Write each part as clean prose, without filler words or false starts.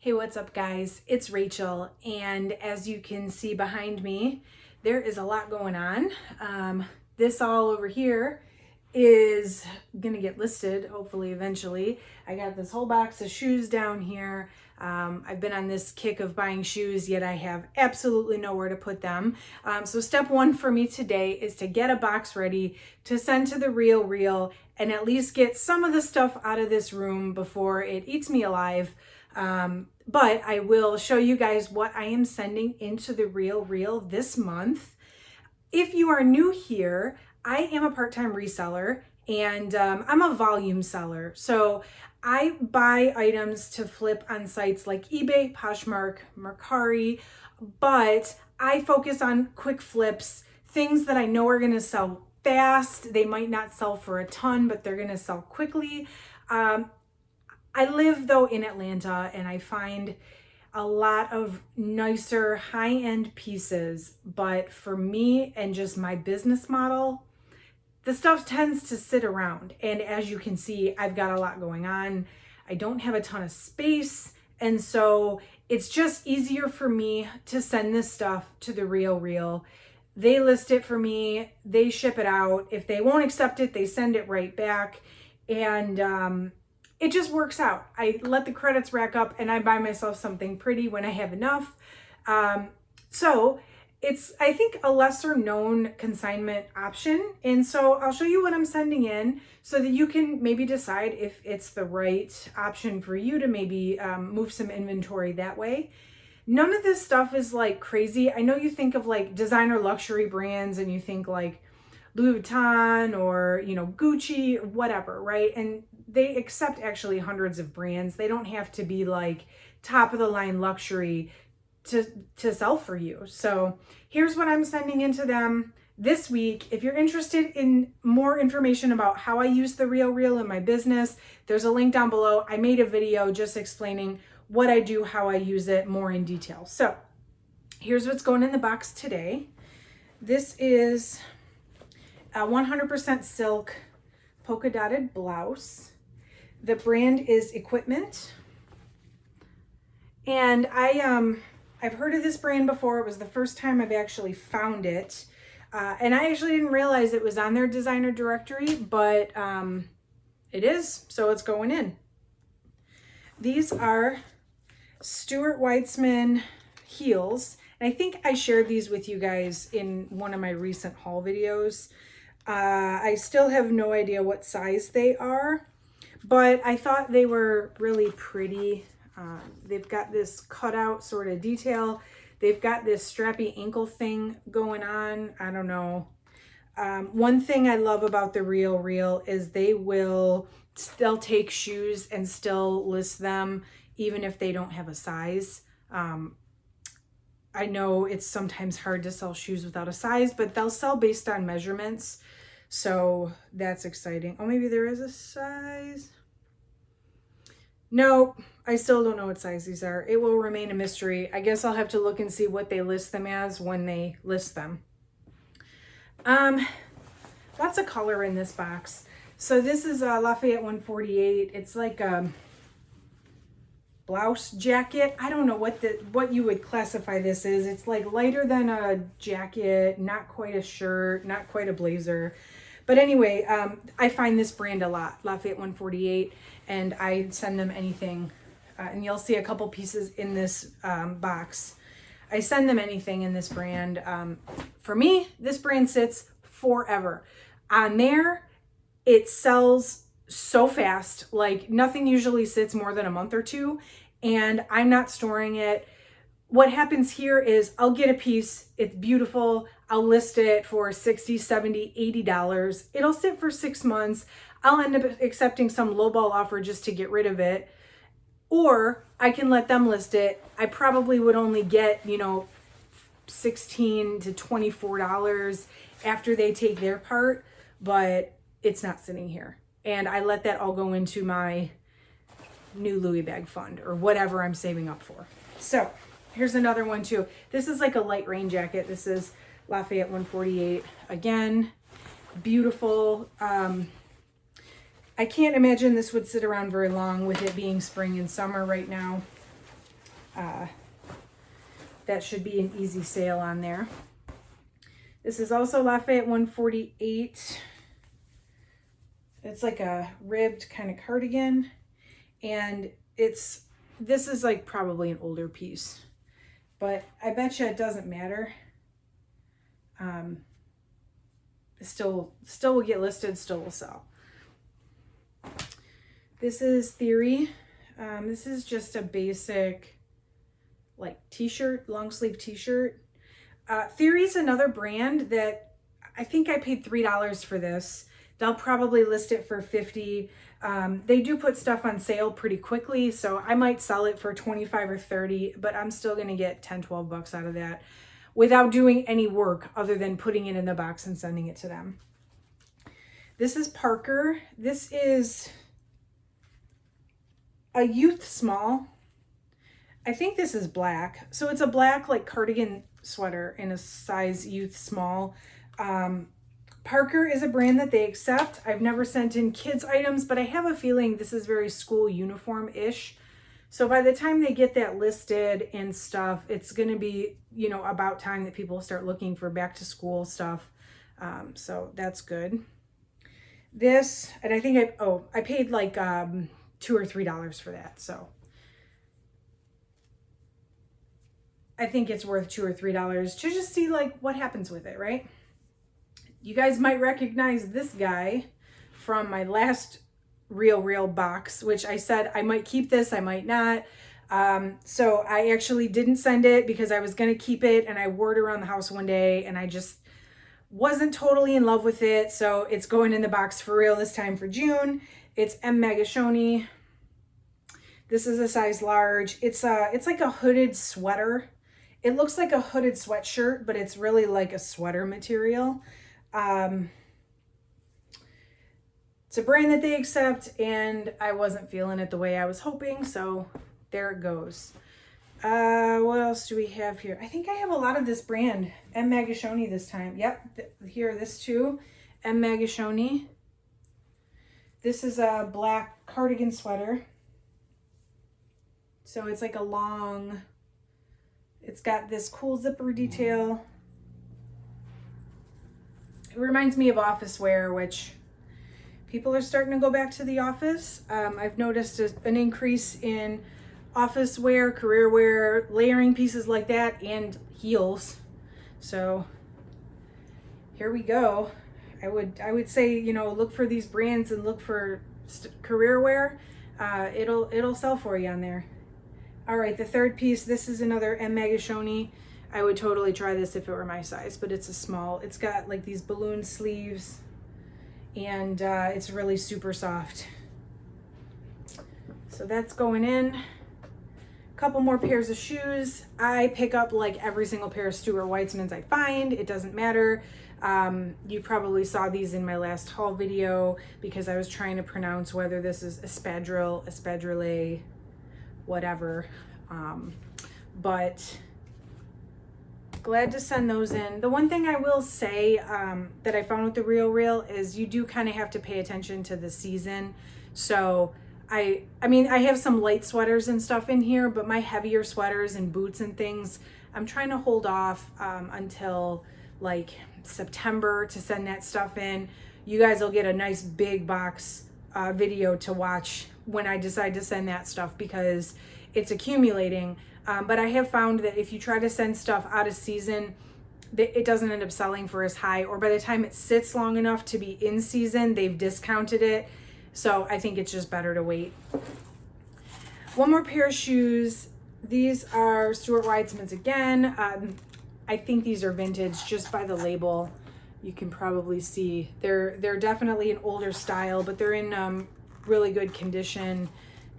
Hey, what's up guys? It's Rachel, and as you can see behind me, there is a lot going on. This all over here is gonna get listed, hopefully eventually. I got this whole box of shoes down here. I've been on this kick of buying shoes, yet I have absolutely nowhere to put them. So step one for me today is to get a box ready to send to the Real and at least get some of the stuff out of this room before it eats me alive. But I will show you guys what I am sending into the Real this month. If you are new here, I am a part-time reseller and I'm a volume seller. So I buy items to flip on sites like eBay, Poshmark, Mercari, but I focus on quick flips, things that I know are going to sell fast. They might not sell for a ton, but they're going to sell quickly. I live though in Atlanta, and I find a lot of nicer high-end pieces, but for me and just my business model, the stuff tends to sit around. And as you can see, I've got a lot going on. I don't have a ton of space. And so it's just easier for me to send this stuff to the Real. They list it for me, they ship it out. If they won't accept it, they send it right back. And it just works out. I let the credits rack up and I buy myself something pretty when I have enough. So it's, I think, a lesser known consignment option. And so I'll show you what I'm sending in so that you can maybe decide if it's the right option for you to maybe move some inventory that way. None of this stuff is like crazy. I know you think of like designer luxury brands and you think like Louis Vuitton or, you know, Gucci, whatever, right? And they accept actually hundreds of brands. They don't have to be like top of the line luxury to sell for you. So here's what I'm sending into them this week. If you're interested in more information about how I use the Real in my business, there's a link down below. I made a video just explaining what I do, how I use it more in detail. So here's what's going in the box today. This is a 100% silk polka dotted blouse. The brand is Equipment. And I've heard of this brand before. It was the first time I've actually found it. And I actually didn't realize it was on their designer directory, but it is, so it's going in. These are Stuart Weitzman heels. And I think I shared these with you guys in one of my recent haul videos. I still have no idea what size they are, but I thought they were really pretty. They've got this cutout sort of detail. They've got this strappy ankle thing going on. I don't know. One thing I love about the Real is they'll take shoes and still list them even if they don't have a size. I know it's sometimes hard to sell shoes without a size, but they'll sell based on measurements. So that's exciting. Oh, maybe there is a size. No, I still don't know what size these are. It will remain a mystery. I guess I'll have to look and see what they list them as when they list them. Lots of color in this box. So this is a Lafayette 148. It's like a blouse jacket. I don't know what you would classify this as. It's like lighter than a jacket, not quite a shirt, not quite a blazer. But anyway, I find this brand a lot, Lafayette 148, and I send them anything. And you'll see a couple pieces in this box. I send them anything in this brand. For me, this brand sits forever. On there, it sells so fast, like nothing usually sits more than a month or two, and I'm not storing it. What happens here is I'll get a piece, it's beautiful, I'll list it for $60, $70, $80. It'll sit for 6 months. I'll end up accepting some lowball offer just to get rid of it. Or I can let them list it. I probably would only get, you know, $16 to $24 after they take their part, but it's not sitting here. And I let that all go into my new Louis bag fund or whatever I'm saving up for. So here's another one too. This is like a light rain jacket. This is Lafayette 148. Again, beautiful. I can't imagine this would sit around very long with it being spring and summer right now. That should be an easy sale on there. This is also Lafayette 148. It's like a ribbed kind of cardigan, and this is like probably an older piece, but I bet you it doesn't matter. Still will get listed, still will sell. This is Theory. This is just a basic like t-shirt, long sleeve t-shirt. Theory is another brand that I think I paid $3 for this. They'll probably list it for $50. They do put stuff on sale pretty quickly, so I might sell it for $25 or $30, but I'm still gonna get 10, 12 bucks out of that without doing any work other than putting it in the box and sending it to them. This is Parker. This is a youth small. I think this is black. So it's a black like cardigan sweater in a size youth small. Parker is a brand that they accept. I've never sent in kids items, but I have a feeling this is very school uniform-ish. So by the time they get that listed and stuff, it's going to be, you know, about time that people start looking for back to school stuff. So that's good. This, and I think I paid like $2 or $3 for that. So I think it's worth $2 or $3 to just see like what happens with it, right? You guys might recognize this guy from my last Real box, which I said I might keep this, I might not. So I actually didn't send it because I was going to keep it, and I wore it around the house one day and I just wasn't totally in love with it. So it's going in the box for real this time for June. It's M. Magashoni. This is a size large. It's like a hooded sweater. It looks like a hooded sweatshirt, but it's really like a sweater material. It's a brand that they accept, and I wasn't feeling it the way I was hoping, so there it goes. What else do we have here? I think I have a lot of this brand, M. Magashoni this time. Yep, here, this too, M. Magashoni. This is a black cardigan sweater. So it's like a long, it's got this cool zipper detail. It reminds me of office wear, which people are starting to go back to the office. I've noticed an increase in office wear, career wear, layering pieces like that, and heels. So here we go. I would say, you know, look for these brands and look for career wear. It'll sell for you on there. All right, the third piece. This is another M. Magashoni. I would totally try this if it were my size, but it's a small. It's got like these balloon sleeves, and it's really super soft. So that's going in. A couple more pairs of shoes. I pick up like every single pair of Stuart Weitzmans I find. It doesn't matter. You probably saw these in my last haul video because I was trying to pronounce whether this is espadrille, espadrille, whatever. But glad to send those in. The one thing I will say that I found with the Real is you do kind of have to pay attention to the season. So I mean, I have some light sweaters and stuff in here, but my heavier sweaters and boots and things, I'm trying to hold off until like September to send that stuff in. You guys will get a nice big box video to watch when I decide to send that stuff because it's accumulating. But I have found that if you try to send stuff out of season, it doesn't end up selling for as high, or by the time it sits long enough to be in season, they've discounted it. So I think it's just better to wait. One more pair of shoes. These are Stuart Weitzmans again. I think these are vintage just by the label. You can probably see they're definitely an older style, but they're in really good condition.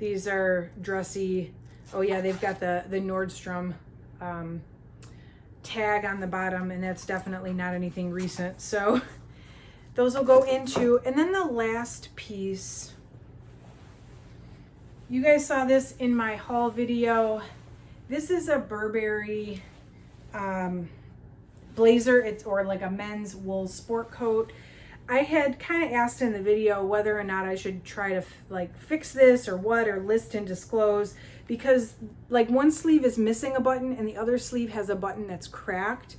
These are dressy. Oh yeah, they've got the Nordstrom tag on the bottom, and that's definitely not anything recent. So those will go into, and then the last piece, you guys saw this in my haul video. This is a Burberry blazer, or like a men's wool sport coat. I had kind of asked in the video whether or not I should try to like fix this or what, or list and disclose. because like one sleeve is missing a button and the other sleeve has a button that's cracked.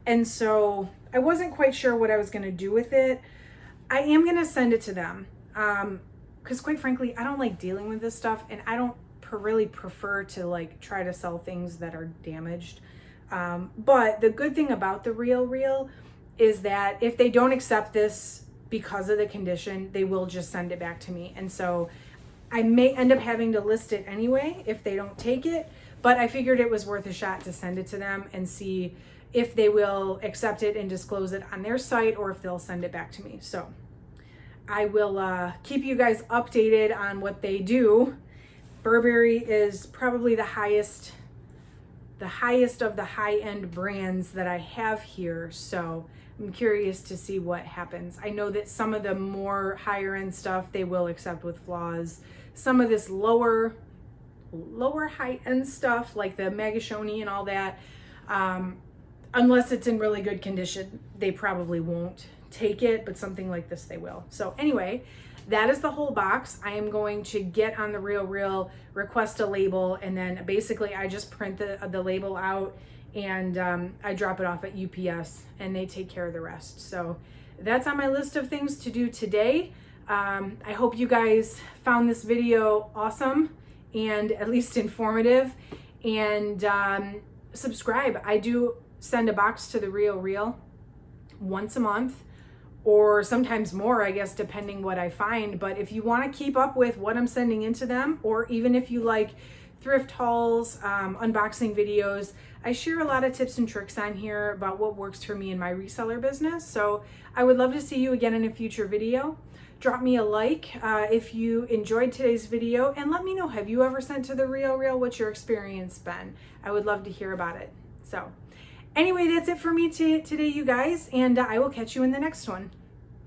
And so I wasn't quite sure what I was going to do with it. I am going to send it to them. Because quite frankly, I don't like dealing with this stuff, and I don't really prefer to like try to sell things that are damaged. But the good thing about the Real is that if they don't accept this because of the condition, they will just send it back to me. And so I may end up having to list it anyway if they don't take it, but I figured it was worth a shot to send it to them and see if they will accept it and disclose it on their site, or if they'll send it back to me. So I will keep you guys updated on what they do. Burberry is probably the highest of the high-end brands that I have here, so I'm curious to see what happens. I know that some of the more higher end stuff they will accept with flaws. Some of this lower high end stuff like the Magashoni and all that, unless it's in really good condition, they probably won't take it, but something like this they will. So anyway, that is the whole box. I am going to get on the Real, request a label, and then basically I just print the label out and I drop it off at UPS and they take care of the rest. So that's on my list of things to do today. I hope you guys found this video awesome and at least informative, and subscribe. I do send a box to the Real once a month, or sometimes more, I guess, depending what I find. But if you want to keep up with what I'm sending into them, or even if you like thrift hauls, unboxing videos, I share a lot of tips and tricks on here about what works for me in my reseller business. So I would love to see you again in a future video. Drop me a like if you enjoyed today's video, and let me know, have you ever sent to the Real? What's your experience been? I would love to hear about it. So anyway, that's it for me today, you guys, and I will catch you in the next one.